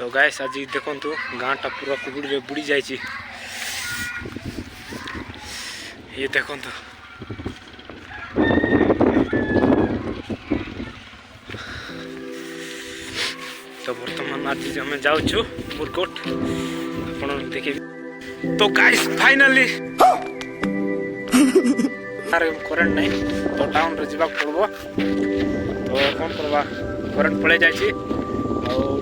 तो गाइस आज देखु गाँटा पूरा कुबुड़ी बुड़ी जाइए। ये देखु तो बर्तमान आज आम जाऊँ मुरकोट आप देखे। तो गाइस फाइनली करेन्ट नहीं तो टाउन रे जावाक पड़बो। तो कौन करवा करेन्ट पड़े जाइए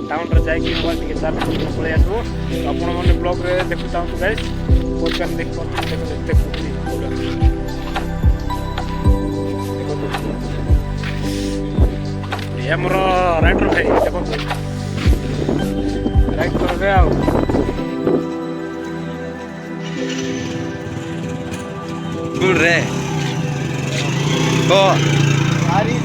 टाउन रे जाइए मोबाइल टिके चार्ज पड़े आसबो। तो आपण मैंने ब्लॉग रे देखु चाहूँ गाइस पॉडकास्ट देखो ये मोर राइटर भाई देखो राइट करबे आ गुड रे ओ आरी